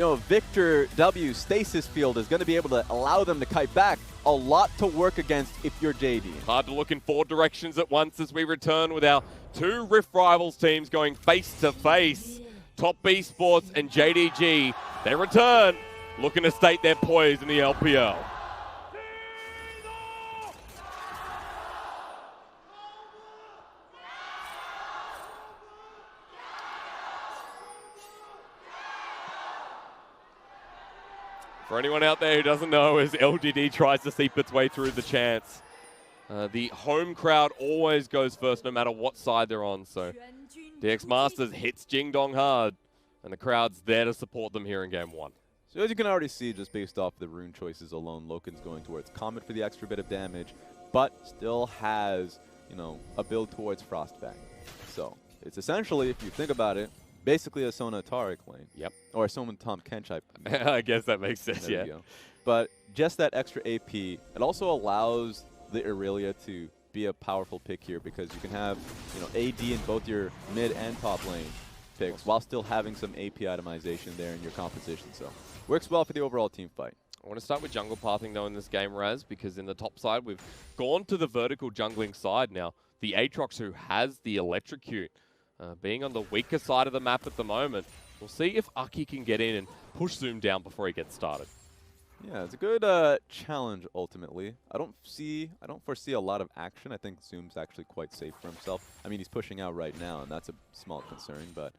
You know, Victor W stasis field is going to be able to allow them to kite back. A lot to work against if you're JD. Hard to look in 4 directions at once as we return with our 2 Rift Rivals teams going face to face. Top Esports and JDG, they return, looking to state their poise in the LPL. For anyone out there who doesn't know, as LGD tries to seep its way through the chants, the home crowd always goes first no matter what side they're on. So DX Masters hits Jing Dong hard, and the crowd's there to support them here in Game 1. So as you can already see, just based off the rune choices alone, LokeN's going towards Comet for the extra bit of damage, but still has, you know, a build towards Frostbang. So it's essentially, if you think about it, basically a Sona Taric lane. Yep. Or a Sona Tom Kench. I guess that makes sense, there yeah. But just that extra AP, it also allows the Irelia to be a powerful pick here because you can have, you know, AD in both your mid and top lane picks while still having some AP itemization there in your composition. So works well for the overall team fight. I want to start with jungle pathing though in this game, Raz, because in the top side we've gone to the vertical jungling side now. The Aatrox, who has the electrocute, being on the weaker side of the map at the moment. We'll see if Aki can get in and push Zoom down before he gets started. Yeah, it's a good challenge ultimately. I don't foresee a lot of action. I think Zoom's actually quite safe for himself. I mean, he's pushing out right now, and that's a small concern, but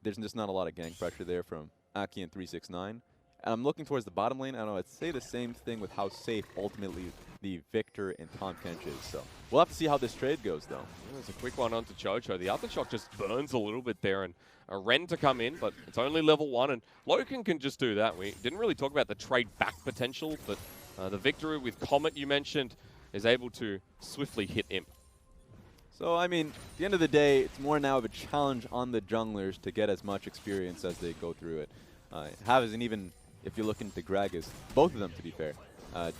there's just not a lot of gank pressure there from Aki and 369. And I'm looking towards the bottom lane. I don't know, I'd say the same thing with how safe ultimately the Victor and Tom Kench is. So we'll have to see how this trade goes, though. There's a quick one onto QiuQiu. The aftershock just burns a little bit there, and a Ren to come in, but it's only level 1, and LokeN can just do that. We didn't really talk about the trade back potential, but the victory with Comet you mentioned is able to swiftly hit Imp. So, I mean, at the end of the day, it's more now of a challenge on the junglers to get as much experience as they go through it. Hasn't even, if you look into Gragas, both of them, to be fair,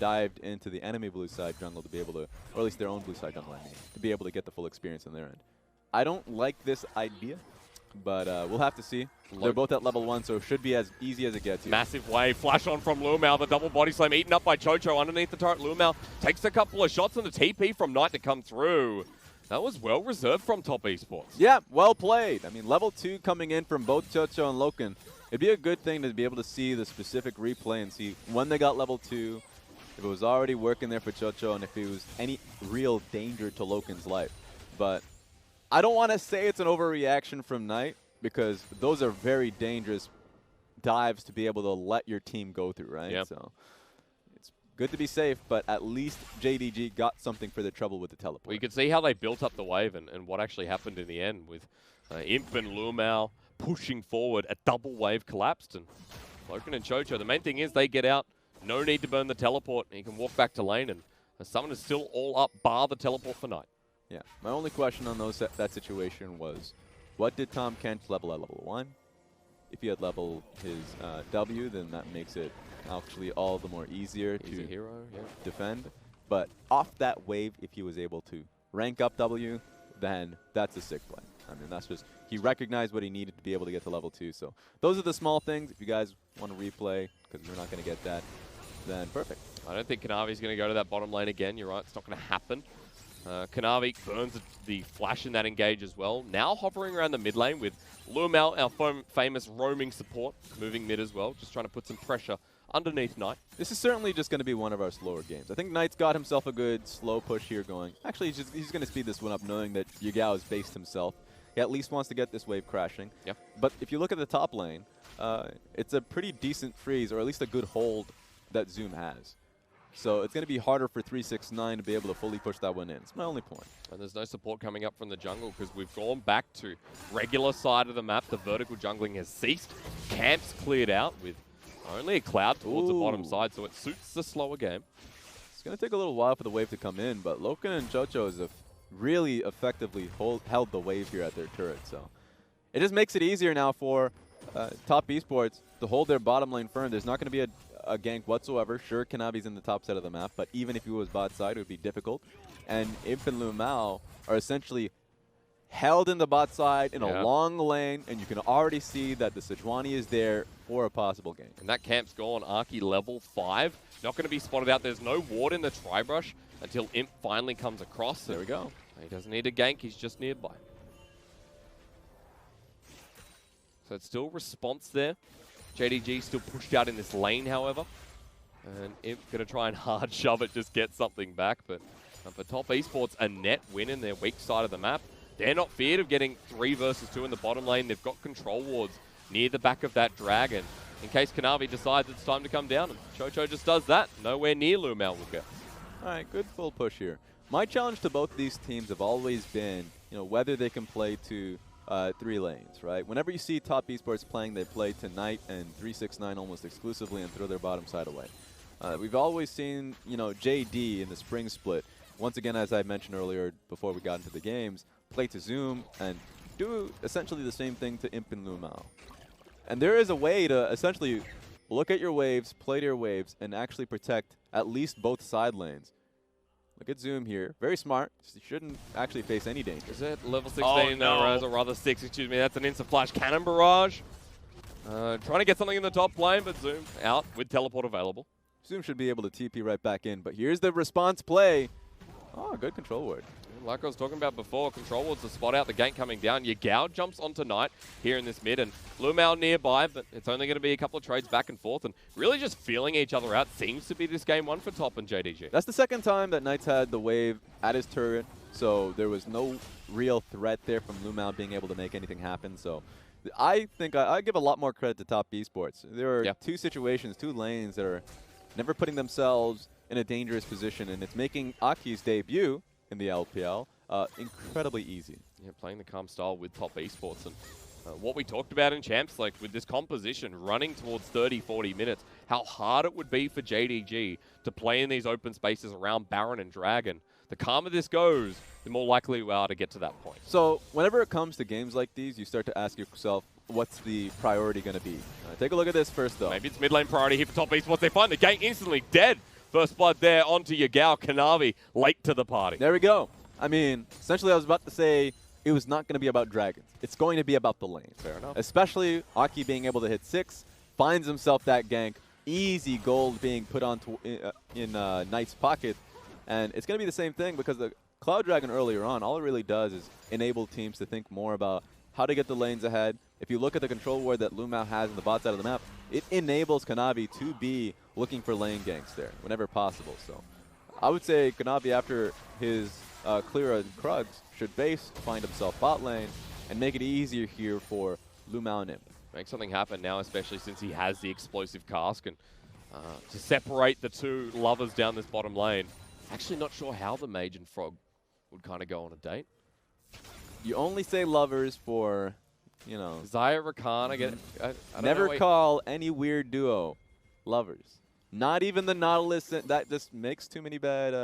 dived into the enemy blue side jungle to be able to, or at least their own blue side jungle, I mean, to be able to get the full experience on their end. I don't like this idea, but we'll have to see. They're both at level 1, so it should be as easy as it gets here. Massive wave, flash on from LvMao, the double body slam eaten up by QiuQiu underneath the turret. LvMao takes a couple of shots on the TP from Knight to come through. That was well reserved from Top Esports. Yeah, well played. I mean, level 2 coming in from both QiuQiu and LokeN. It'd be a good thing to be able to see the specific replay and see when they got level 2, if it was already working there for QiuQiu, and if it was any real danger to LokeN's life. But I don't want to say it's an overreaction from Knight, because those are very dangerous dives to be able to let your team go through, right? Yep. So it's good to be safe, but at least JDG got something for the trouble with the teleport. Well, you can see how they built up the wave and what actually happened in the end with Imp and LvMao pushing forward. A double wave collapsed, and LokeN and QiuQiu, the main thing is they get out, no need to burn the teleport, and you can walk back to lane, and the summon is still all up, bar the teleport for Knight. Yeah, my only question on that situation was, what did Tom Kench level at level 1? If he had leveled his W, then that makes it actually all the more easier to defend. But off that wave, if he was able to rank up W, then that's a sick play. I mean, that's just, he recognized what he needed to be able to get to level 2. So those are the small things. If you guys want to replay, because you're not going to get that, then perfect. I don't think Kanavi's going to go to that bottom lane again. You're right, it's not going to happen. Kanavi burns the flash in that engage as well. Now hovering around the mid lane with LvMao, our famous roaming support, moving mid as well, just trying to put some pressure underneath Knight. This is certainly just going to be one of our slower games. I think Knight's got himself a good slow push here going. Actually, he's going to speed this one up knowing that Yagao has based himself. He at least wants to get this wave crashing. Yep. But if you look at the top lane, it's a pretty decent freeze, or at least a good hold that Zoom has. So it's going to be harder for 369 to be able to fully push that one in. It's my only point. And there's no support coming up from the jungle because we've gone back to regular side of the map. The vertical jungling has ceased. Camps cleared out with only a cloud towards the bottom side, so it suits the slower game. It's going to take a little while for the wave to come in, but LokeN and QiuQiu have really effectively held the wave here at their turret. So it just makes it easier now for Top Esports to hold their bottom lane firm. There's not going to be a gank whatsoever. Sure, Kanavi's in the top side of the map, but even if he was bot side, it would be difficult. And Imp and LvMao are essentially held in the bot side in a long lane, and you can already see that the Sejuani is there for a possible game. And that camp's gone. Arky level 5. Not going to be spotted out. There's no ward in the tri-brush until Imp finally comes across. There we go. He doesn't need a gank. He's just nearby. So it's still response there. JDG still pushed out in this lane, however. And Imp going to try and hard shove it, just get something back. But for Top Esports, a net win in their weak side of the map. They're not feared of getting 3 versus 2 in the bottom lane. They've got control wards near the back of that dragon in case Kanavi decides it's time to come down. And QiuQiu just does that. Nowhere near LvMao will get. All right, good full push here. My challenge to both these teams have always been, whether they can play to 3 lanes, right? Whenever you see Top Esports playing, they play to Knight and 369 almost exclusively and throw their bottom side away. We've always seen, JD in the spring split, once again, as I mentioned earlier before we got into the games, play to Zoom and do essentially the same thing to Imp and LvMao. And there is a way to essentially look at your waves, play to your waves, and actually protect at least both side lanes. Look at Zoom here. Very smart. He shouldn't actually face any danger. Is it level 16? Or rather 6, excuse me. That's an instant flash cannon barrage. Trying to get something in the top lane, but Zoom out with teleport available. Zoom should be able to TP right back in, but here's the response play. Oh, good control ward. Like I was talking about before, control ward's the spot out, the gank coming down. Yagao jumps onto Knight here in this mid, and LvMao nearby, but it's only going to be a couple of trades back and forth, and really just feeling each other out seems to be this game 1 for Top and JDG. That's the second time that Knight's had the wave at his turret, so there was no real threat there from LvMao being able to make anything happen. So I think I give a lot more credit to Top Esports. There are 2 situations, 2 lanes that are never putting themselves in a dangerous position, and it's making Aki's debut in the LPL incredibly easy. Yeah, playing the calm style with Top Esports. And what we talked about in Champs, like with this composition running towards 30, 40 minutes, how hard it would be for JDG to play in these open spaces around Baron and Dragon. The calmer this goes, the more likely we are to get to that point. So whenever it comes to games like these, you start to ask yourself, what's the priority going to be? Take a look at this first, though. Maybe it's mid lane priority here for Top Esports. They find the gank instantly dead. First blood there onto Yagao. Kanavi late to the party. There we go. I mean, essentially I was about to say it was not going to be about dragons. It's going to be about the lane. Fair enough. Especially Aki being able to hit 6, finds himself that gank, easy gold being put on in Knight's pocket. And it's going to be the same thing because the Cloud Dragon earlier on, all it really does is enable teams to think more about how to get the lanes ahead. If you look at the control ward that LvMao has in the bot side of the map, it enables Kanavi to be looking for lane ganks there whenever possible. So I would say Kanavi, after his clear on Krugs, should base, find himself bot lane, and make it easier here for LvMao and Imp. Make something happen now, especially since he has the explosive cask. And to separate the 2 lovers down this bottom lane, actually not sure how the Mage and Frog would kind of go on a date. You only say lovers for, Zaya Rakan, I get it. I don't never know, call any weird duo lovers. Not even the Nautilus. That just makes too many bad,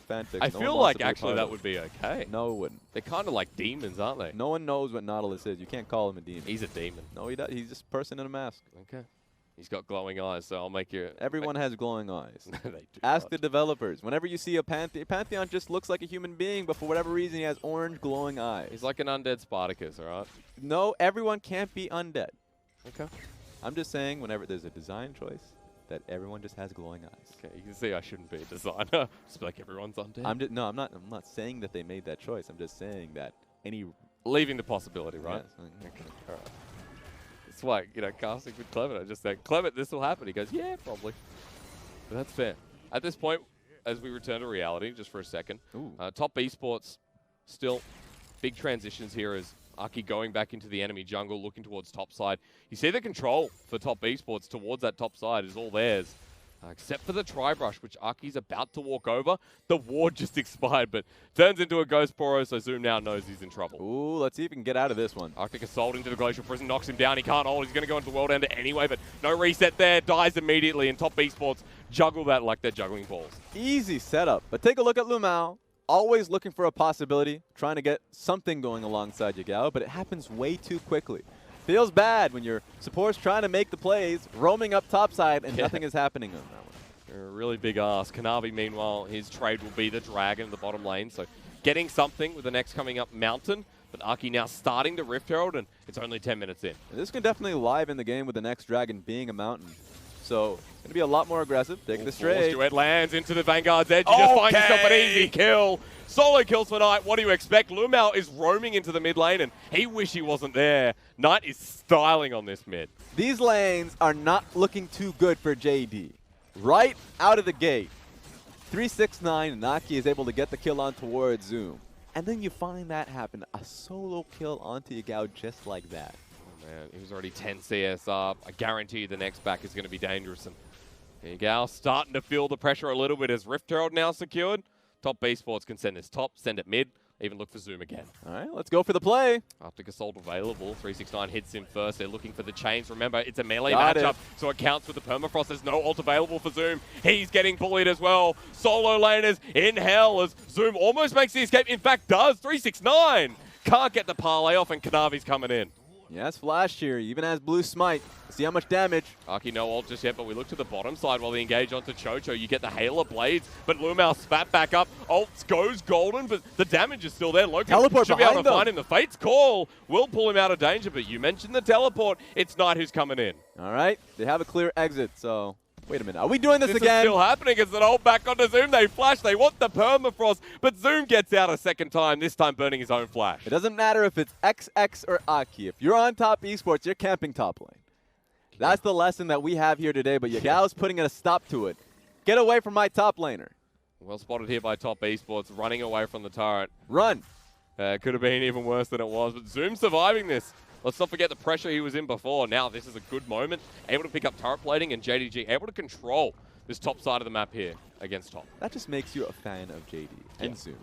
fanfics. I feel like actually that would be okay. No, it wouldn't. They're kind of like demons, aren't they? No one knows what Nautilus is. You can't call him a demon. He's a demon. No, he does. He's just a person in a mask. Okay. He's got glowing eyes, so I'll make you... Everyone has glowing eyes. They do. Ask the developers. Whenever you see a Pantheon just looks like a human being, but for whatever reason he has orange glowing eyes. He's like an undead Spartacus, all right? No, everyone can't be undead. Okay. I'm just saying whenever there's a design choice, that everyone just has glowing eyes. Okay, you can see I shouldn't be a designer. Just be like everyone's undead. I'm not saying that they made that choice. I'm just saying that any... Leaving the possibility, right? Yes. Okay, all right. It's like, casting with Clement. I just said, Clement, this will happen. He goes, yeah, probably. But that's fair. At this point, as we return to reality, just for a second, Top Esports still big transitions here as Aki going back into the enemy jungle, looking towards top side. You see the control for Top Esports towards that top side is all theirs. Except for the tri-brush, which Aki's about to walk over. The ward just expired, but turns into a Ghost Poro, so Zoom now knows he's in trouble. Ooh, let's see if we can get out of this one. Arctic Assault into the Glacial Prison, knocks him down. He can't hold. He's going to go into the World Ender anyway, but no reset there. Dies immediately, and Top Esports juggle that like they're juggling balls. Easy setup, but take a look at LvMao. Always looking for a possibility, trying to get something going alongside Yagao, but it happens way too quickly. Feels bad when your support's trying to make the plays, roaming up topside, and nothing is happening on that one. A really big ask. Kanavi, meanwhile, his trade will be the Dragon in the bottom lane, so getting something with the next coming up Mountain. But Aki now starting to Rift Herald, and it's only 10 minutes in. And this can definitely live in the game with the next dragon being a mountain. So it's going to be a lot more aggressive. Taking the straight. Duet lands into the Vanguard's edge. You just find yourself an easy kill. Solo kills for Knight. What do you expect? LvMao is roaming into the mid lane, and he wish he wasn't there. Knight is styling on this mid. These lanes are not looking too good for JD. Right out of the gate, 369, Naki is able to get the kill on towards Zoom. And then you find that happen, a solo kill onto Yagao just like that. Oh man, he was already 10 CS up. I guarantee you the next back is going to be dangerous. And Yagao starting to feel the pressure a little bit as Rift Herald now secured. Top Esports can send this top, send it mid, even look for Zoom again. All right, let's go for the play. After Gasol available, 369 hits him first. They're looking for the chains. Remember, it's a melee matchup, so it counts with the permafrost. There's no ult available for Zoom. He's getting bullied as well. Solo laners in hell as Zoom almost makes the escape. In fact, does. 369 can't get the parlay off, and Kanavi's coming in. Yeah, it's Flash here. He even has blue smite. See how much damage. Aki no ult just yet, but we look to the bottom side while they engage onto QiuQiu. You get the hail of blades, but LvMao spat back up. Ult goes golden, but the damage is still there. LokeN teleport should be able to them. find him. The Fate's call will pull him out of danger, but you mentioned the teleport. It's Knight who's coming in. All right, they have a clear exit, so... Wait a minute, are we doing this again? This is still happening. It's an ult back onto Zoom. They flash, they want the permafrost, but Zoom gets out a second time, this time burning his own flash. It doesn't matter if it's XX or Aki. If you're on top esports, you're camping top lane. That's the lesson that we have here today, but Yagao's putting a stop to it. Get away from my top laner. Well spotted here by top esports, running away from the turret. Run. Could have been even worse than it was, but Zoom surviving this. Let's not forget the pressure he was in before. Now this is a good moment. Able to pick up turret plating, and JDG able to control this top side of the map here against top. That just makes you a fan of JD and Zoom.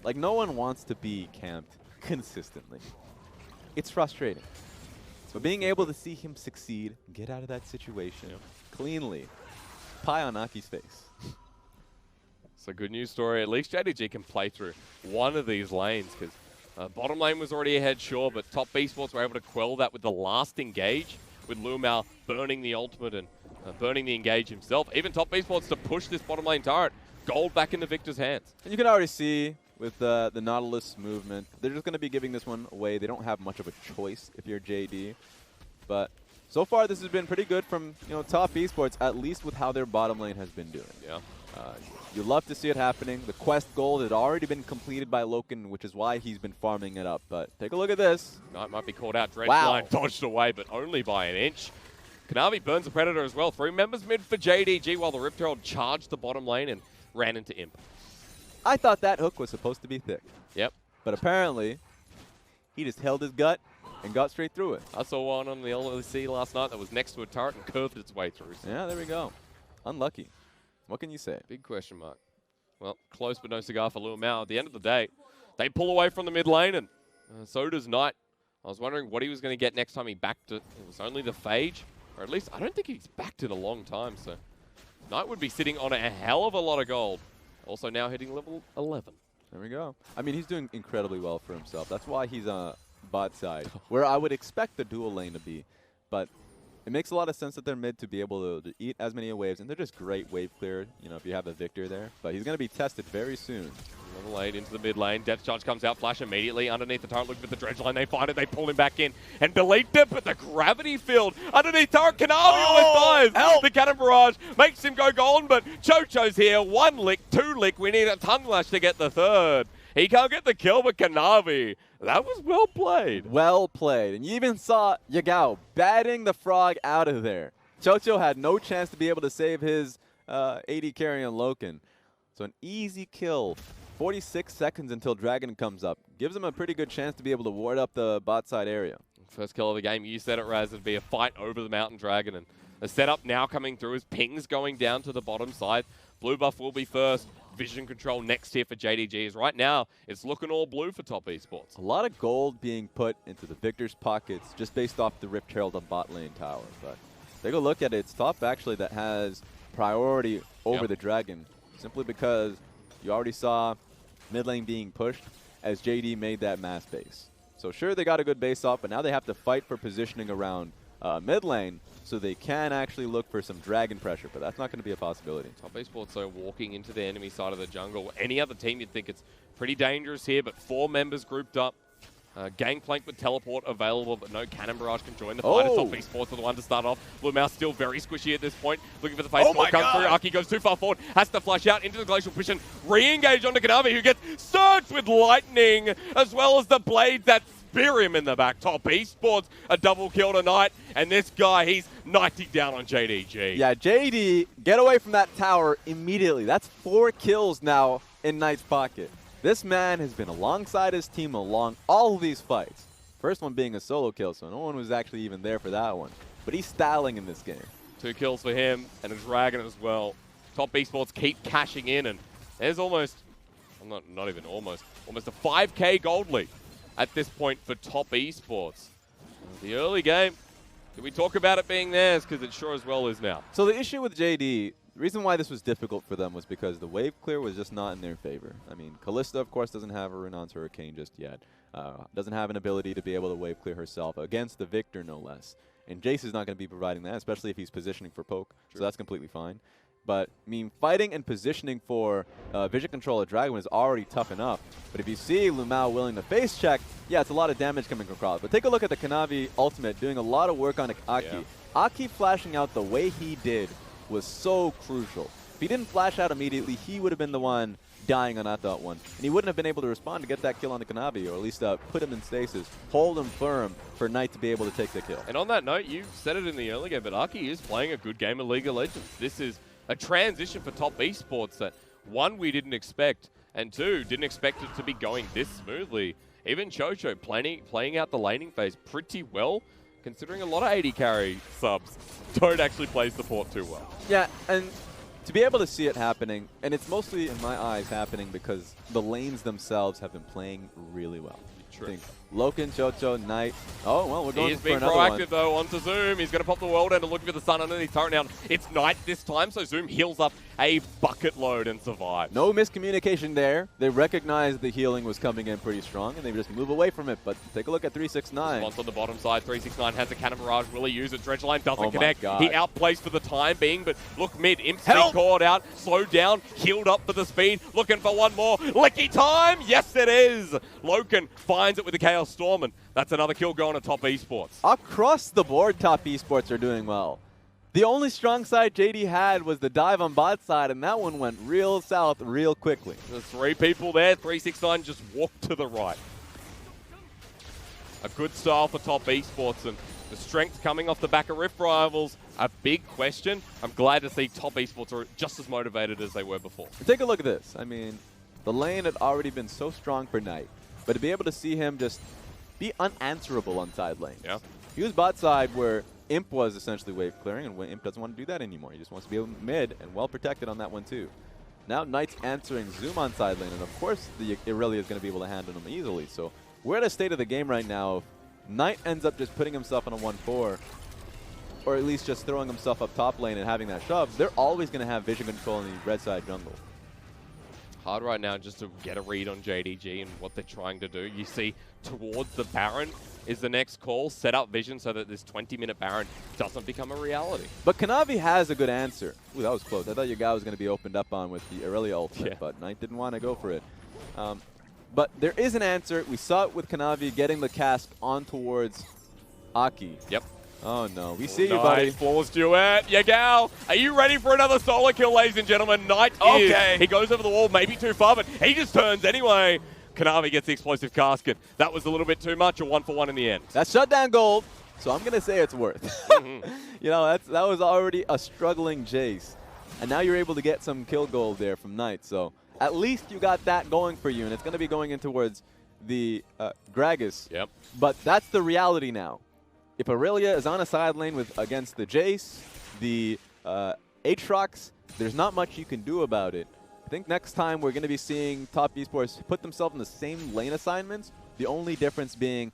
Like, no one wants to be camped consistently. It's frustrating. But being able to see him succeed, get out of that situation cleanly, pie on Aki's face. It's a good news story. At least JDG can play through one of these lanes, because bottom lane was already ahead, sure, but top esports were able to quell that with the last engage, with LvMao burning the ultimate and burning the engage himself. Even top esports to push this bottom lane turret. Gold back into Victor's hands. And you can already see with the Nautilus movement, they're just going to be giving this one away. They don't have much of a choice if you're JD. But so far, this has been pretty good from top esports, at least with how their bottom lane has been doing. Yeah. You love to see it happening. The quest gold had already been completed by LokeN, which is why he's been farming it up. But take a look at this. Knight might be caught out. Dredgeline dodged away, but only by an inch. Kanavi burns the Predator as well. 3 members mid for JDG, while the Rift Herald charged the bottom lane and ran into Imp. I thought that hook was supposed to be thick. Yep. But apparently, he just held his gut and got straight through it. I saw one on the LVC last night that was next to a turret and curved its way through. So. Yeah, there we go. Unlucky. What can you say? Big question mark. Well, close but no cigar for LvMao. At the end of the day, they pull away from the mid lane, and so does Knight. I was wondering what he was going to get next time he backed it. It was only the Phage, or at least I don't think he's backed it a long time, so Knight would be sitting on a hell of a lot of gold. Also now hitting level 11. There we go. I mean, he's doing incredibly well for himself. That's why he's on bot side, where I would expect the dual lane to be. But it makes a lot of sense that they're mid to be able to eat as many waves, and they're just great wave clear, if you have a Victor there. But he's going to be tested very soon. Level 8 into the mid lane. Depth charge comes out. Flash immediately underneath the turret. Looking for the dredge line. They find it. They pull him back in and delete it. But the gravity field underneath turret. Kanavi almost dies. Help. The cannon barrage makes him go golden. But QiuQiu's here. 1 lick, 2 lick. We need a tongue lash to get the 3rd. He can't get the kill, but Kanavi. That was well played. Well played. And you even saw Yagao batting the frog out of there. QiuQiu had no chance to be able to save his AD carry on LokeN. So an easy kill. 46 seconds until Dragon comes up. Gives him a pretty good chance to be able to ward up the bot side area. First kill of the game. You said it, Raz. It'd be a fight over the Mountain Dragon. And the setup now coming through is pings going down to the bottom side. Blue buff will be first. Vision control next here for JDGs. Right now, it's looking all blue for top esports. A lot of gold being put into the Victor's pockets just based off the Rift Herald on bot lane tower. But take a look at it. It's top actually that has priority over the Dragon. Simply because you already saw mid lane being pushed as JD made that mass base. So sure, they got a good base off, but now they have to fight for positioning around mid lane so they can actually look for some Dragon pressure, but that's not going to be a possibility. Top esports, though, walking into the enemy side of the jungle. Any other team, you'd think it's pretty dangerous here, but 4 members grouped up. Gangplank with teleport available, but no Cannon Barrage can join the fight. It's Top Esports for the one to start off. LvMao still very squishy at this point, looking for the face to come through. Aki goes too far forward, has to flush out into the Glacial Piston, re-engage onto Kanavi, who gets surged with lightning, as well as the blade that spear him in the back. Top Esports, a double kill tonight, and this guy, he's 90 down on JDG. Yeah, JD, get away from that tower immediately. That's 4 kills now in Knight's pocket. This man has been alongside his team along all of these fights. First one being a solo kill, so no one was actually even there for that one. But he's styling in this game. 2 kills for him and a Dragon as well. Top Esports keep cashing in, and there's almost, well, not even almost a 5K gold lead at this point for Top Esports. The early game, can we talk about it being theirs? Because it sure as well is now. So the issue with JD, the reason why this was difficult for them was because the wave clear was just not in their favor. I mean, Kalista, of course, doesn't have a Renounce Hurricane just yet. Doesn't have an ability to be able to wave clear herself against the Victor, no less. And Jace is not going to be providing that, especially if he's positioning for poke. True. So that's completely fine. But, I mean, fighting and positioning for Vision Control at Dragon is already tough enough. But if you see LvMao willing to face check, yeah, it's a lot of damage coming across. But take a look at the Kanavi ultimate doing a lot of work on Aki. Yeah. Aki flashing out the way he did was so crucial. If he didn't flash out immediately, he would have been the one dying on that one. And he wouldn't have been able to respond to get that kill on the Kanavi, or at least put him in stasis, hold him firm for Knight to be able to take the kill. And on that note, you said it in the early game, but Aki is playing a good game of League of Legends. This is a transition for Top Esports that, 1, we didn't expect, and 2, didn't expect it to be going this smoothly. Even QiuQiu playing out the laning phase pretty well, considering a lot of AD carry subs don't actually play support too well. Yeah, and to be able to see it happening, and it's mostly, in my eyes, happening because the lanes themselves have been playing really well. True. I think LokeN, QiuQiu, Knight. Oh, well, we're going for another one. He's being proactive, though, onto Zoom. He's going to pop the world and looking for the sun underneath turret now. It's Knight this time, so Zoom heals up a bucket load and survives. No miscommunication there. They recognized the healing was coming in pretty strong, and they just move away from it. But take a look at 369. Response on the bottom side. 369 has a Cannon Barrage. Will he use it? Dredgeline doesn't connect. He outplays for the time being, but look mid. Imp's being caught out. Slowed down. Healed up for the speed. Looking for one more. Licky time! Yes, it is! LokeN finds it with the Chaos Storm, and that's another kill going to Top Esports. Across the board, Top Esports are doing well. The only strong side JD had was the dive on bot side, and that one went real south real quickly. There's 3 people there. 369 just walked to the right. A good style for Top Esports, and the strength coming off the back of Rift Rivals, a big question. I'm glad to see Top Esports are just as motivated as they were before. Take a look at this. I mean, the lane had already been so strong for Knight, but to be able to see him just be unanswerable on side lanes. Yeah. He was bot side where Imp was essentially wave clearing, and Imp doesn't want to do that anymore. He just wants to be mid and well protected on that one too. Now Knight's answering Zoom on side lane, and of course the Irelia is going to be able to handle him easily. So we're at a state of the game right now. If Knight ends up just putting himself on a 1-4, or at least just throwing himself up top lane and having that shove, they're always going to have vision control in the red side jungle. Hard right now just to get a read on JDG and what they're trying to do. You see towards the Baron is the next call. Set up vision so that this 20-minute Baron doesn't become a reality. But Kanavi has a good answer. Ooh, that was close. I thought Yagao was going to be opened up on with the Irelia ultimate, but Knight didn't want to go for it. But there is an answer. We saw it with Kanavi getting the cask on towards Aki. Yep. Oh, no. We see you, buddy. Flawless duet. Yagao, are you ready for another solo kill, ladies and gentlemen? Knight is. He goes over the wall, maybe too far, but he just turns anyway. Kanavi gets the explosive casket. That was a little bit too much, a 1-for-1 in the end. That's shutdown gold, so I'm going to say it's worth. You know, that was already a struggling Jace. And now you're able to get some kill gold there from Knight. So at least you got that going for you, and it's going to be going in towards the Gragas. Yep. But that's the reality now. If Irelia is on a side lane against the Jace, the Aatrox, there's not much you can do about it. I think next time we're going to be seeing Top Esports put themselves in the same lane assignments, the only difference being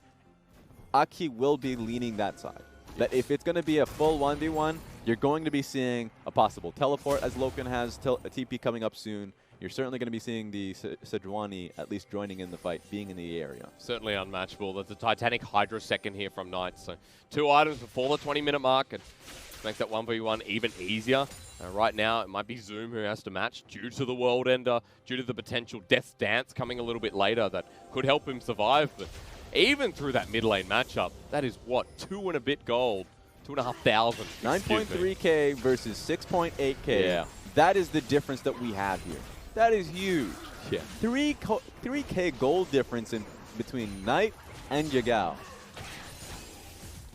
Aki will be leaning that side. That if it's going to be a full 1v1, you're going to be seeing a possible teleport, as LokeN has a TP coming up soon. You're certainly going to be seeing the Sejuani at least joining in the fight, being in the area. Certainly unmatchable. There's a Titanic Hydra second here from Knight. So 2 items before the 20-minute mark. It makes that 1v1 even easier. Right now, it might be Zoom who has to match due to the World Ender, due to the potential Death's Dance coming a little bit later that could help him survive. But even through that mid lane matchup, that is what, 2 and a bit gold, 2,500. 9.3K versus 6.8K. Yeah. That is the difference that we have here. That is huge. Yeah. 3K gold difference in between Knight and Yagao.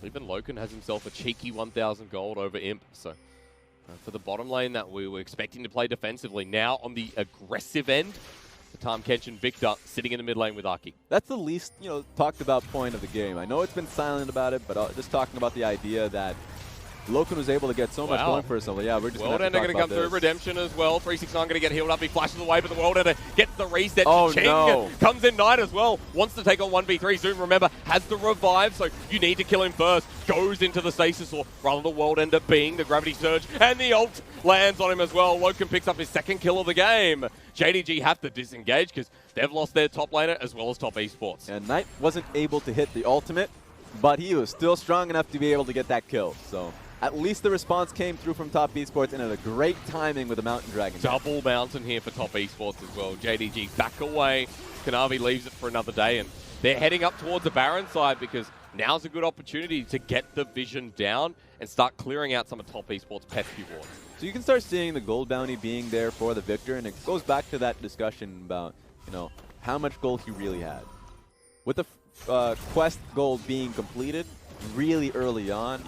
Even LokeN has himself a cheeky 1,000 gold over Imp. So for the bottom lane that we were expecting to play defensively, now on the aggressive end, Tahm Kench and Victor sitting in the mid lane with Aki. That's the least, talked about point of the game. I know it's been silent about it, but just talking about the idea that LokeN was able to get so much going for himself. Yeah, we're just World Ender going to come through. Redemption as well. 369 going to get healed up. He flashes away, but the World Ender gets the reset. Oh, Ching no. Comes in Knight as well. Wants to take on 1v3. Zoom, remember, has the revive, so you need to kill him first. Goes into the stasis, or rather the World Ender being the gravity surge, and the ult lands on him as well. LokeN picks up his second kill of the game. JDG have to disengage because they've lost their top laner as well as top esports. And Knight wasn't able to hit the ultimate, but he was still strong enough to be able to get that kill. So at least the response came through from top esports, and at a great timing with the Mountain Dragon. Double mountain here for top esports as well. JDG back away. Kanavi leaves it for another day, and they're heading up towards the Baron side because now's a good opportunity to get the vision down and start clearing out some of top esports pesky wards. So you can start seeing the gold bounty being there for the victor, and it goes back to that discussion about, how much gold he really had. With the quest gold being completed really early on,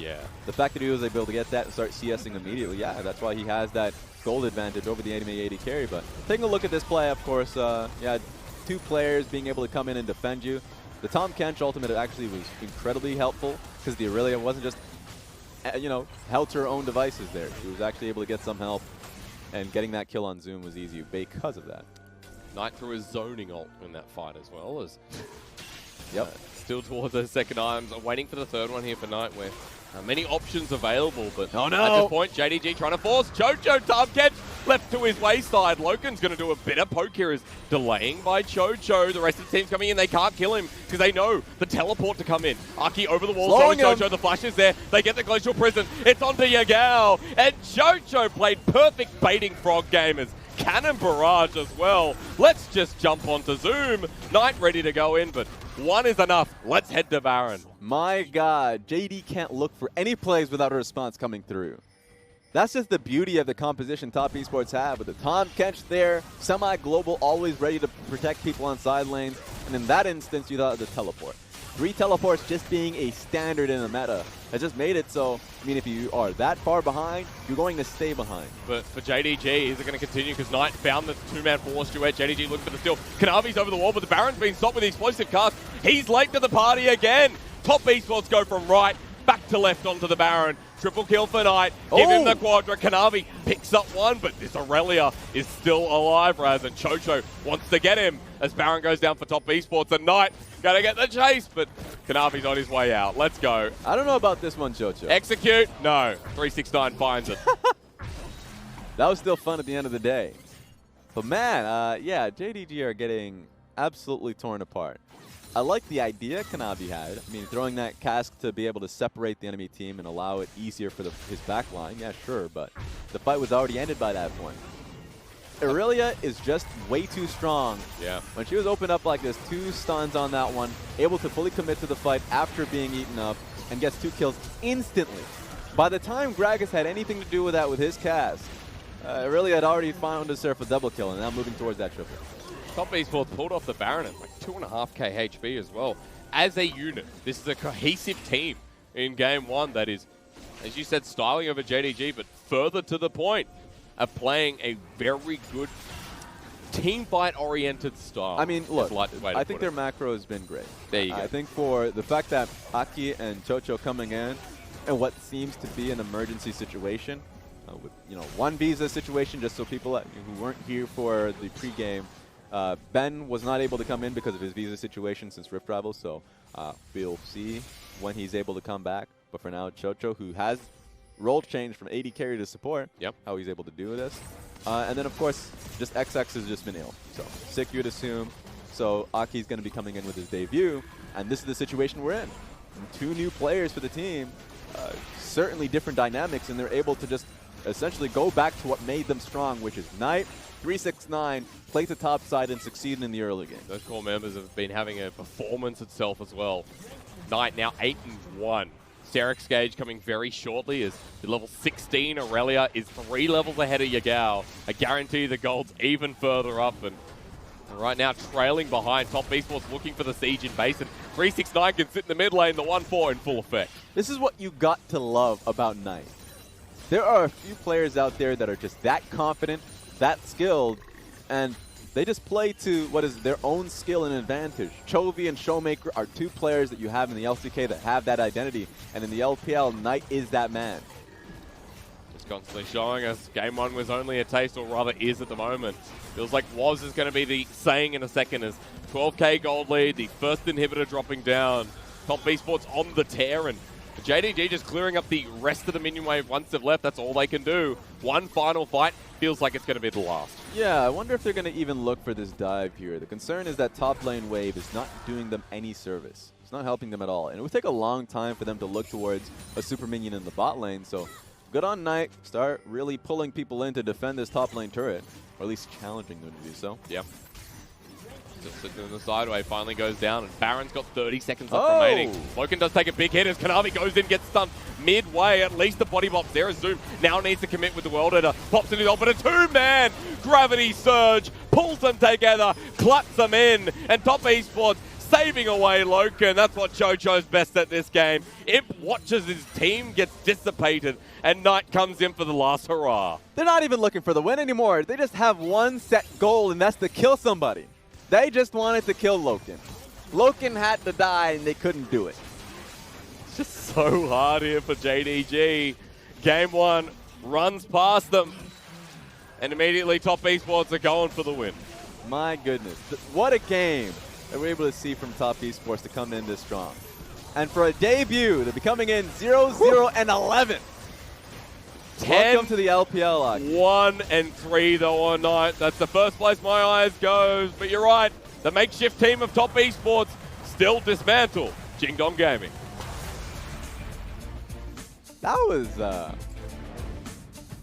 the fact that he was able to get that and start CSing immediately, that's why he has that gold advantage over the enemy AD carry. But taking a look at this play, of course, 2 players being able to come in and defend you. The Tahm Kench ultimate actually was incredibly helpful because the Aurelia wasn't just held to her own devices there. She was actually able to get some help, and getting that kill on Zoom was easy because of that. Knight threw his zoning ult in that fight as well. As still towards the second arms, waiting for the third one here for Knight, where many options available, but at this point, JDG trying to force Chocho. Tahm Kench left to his wayside. LokeN's going to do a bit of poke here, is delaying by Chocho. The rest of the team's coming in. They can't kill him because they know the teleport to come in. Aki over the wall, throwing Chocho. The flash is there. They get the Glacial Prison. It's onto Yagao. And Chocho played perfect baiting frog gamers. Cannon barrage as well. Let's just jump onto Zoom. Knight ready to go in, but one is enough. Let's head to Baron. My God, JD can't look for any plays without a response coming through. That's just the beauty of the composition top esports have, with the Tahm Kench there, semi-global, always ready to protect people on side lanes, and in that instance, you thought the teleport. 3 teleports just being a standard in the meta has just made it so, if you are that far behind, you're going to stay behind. But for JDG, is it going to continue? Because Knight found the 2-man force duet. JDG looking for the steal. Kanavi's over the wall, but the Baron's been stopped with the explosive cast. He's late to the party again. Top esports go from right back to left onto the Baron. Triple kill for Knight. Give him the Quadra. Kanavi picks up one, but this Aurelia is still alive, Raz, and Chocho wants to get him as Baron goes down for top esports, and Knight gonna get the chase, but Kanavi's on his way out. Let's go. I don't know about this one, Chocho. Execute? No. 369 finds it. That was still fun at the end of the day. But man, JDG are getting absolutely torn apart. I like the idea Kanavi had. Throwing that cask to be able to separate the enemy team and allow it easier for his back line. Yeah, sure, but the fight was already ended by that point. Aurelia is just way too strong. Yeah. When she was opened up like this, 2 stuns on that one, able to fully commit to the fight after being eaten up, and gets 2 kills instantly. By the time Gragas had anything to do with that with his cast, Aurelia had already found herself a double kill, and now moving towards that triple. Top esports pulled off the Baron at like 2.5k HP as well. As a unit, this is a cohesive team in game 1 that is, as you said, styling over JDG, but further to the point of playing a very good team fight-oriented style. Look, I think their macro has been great. There you go. I think for the fact that Aki and Chocho coming in and what seems to be an emergency situation, with one visa situation, just so people who weren't here for the pregame, Ben was not able to come in because of his visa situation since Rift Rival, so we'll see when he's able to come back. But for now, Chocho, who has role change from AD carry to support, how he's able to do this. And then, of course, just XX has just been ill. So, sick, you'd assume. So, Aki's going to be coming in with his debut, and this is the situation we're in. 2 new players for the team, certainly different dynamics, and they're able to just essentially go back to what made them strong, which is Knight, 369, play the top side and succeed in the early game. Those core members have been having a performance itself as well. Knight now 8-1. Sterek's Gage coming very shortly as the level 16 Aurelia is 3 levels ahead of Yagao. I guarantee the gold's even further up, and right now trailing behind. Top Esports looking for the siege in base, and 369 can sit in the mid lane, the 1-4 in full effect. This is what you got to love about Knight. There are a few players out there that are just that confident, that skilled, and they just play to what is their own skill and advantage. Chovy and Showmaker are 2 players that you have in the LCK that have that identity, and in the LPL, Knight is that man. Just constantly showing us game 1 was only a taste, or rather is at the moment. Feels like was is going to be the saying in a second as 12k gold lead, the first inhibitor dropping down. Top Esports on the tear, and JDG just clearing up the rest of the minion wave once they've left. That's all they can do. One final fight. Feels like it's going to be the last. Yeah, I wonder if they're going to even look for this dive here. The concern is that top lane wave is not doing them any service. It's not helping them at all. And it would take a long time for them to look towards a super minion in the bot lane. So good on Knight. Start really pulling people in to defend this top lane turret. Or at least challenging them to do so. Yep. Just sitting in the sideway, finally goes down, and Baron's got 30 seconds left remaining. LokeN does take a big hit as Kanavi goes in, gets stunned midway. At least the body box there as Zoom now needs to commit with the World Eater. Pops into the ult, but a 2-man gravity surge pulls them together, claps them in, and Top Esports saving away LokeN. That's what QiuQiu's best at this game. Imp watches his team gets dissipated, and Knight comes in for the last hurrah. They're not even looking for the win anymore. They just have one set goal, and that's to kill somebody. They just wanted to kill LokeN. LokeN had to die, and they couldn't do it. It's just so hard here for JDG. Game 1 runs past them, and immediately Top Esports are going for the win. My goodness. What a game that we're able to see from Top Esports to come in this strong. And for a debut, they'll be coming in 0-0 and 11. Welcome to the LPL. 1-3 though on Knight. That's the first place my eyes goes. But you're right, the makeshift team of Top Esports still dismantle Jingdong Gaming. That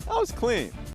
was clean.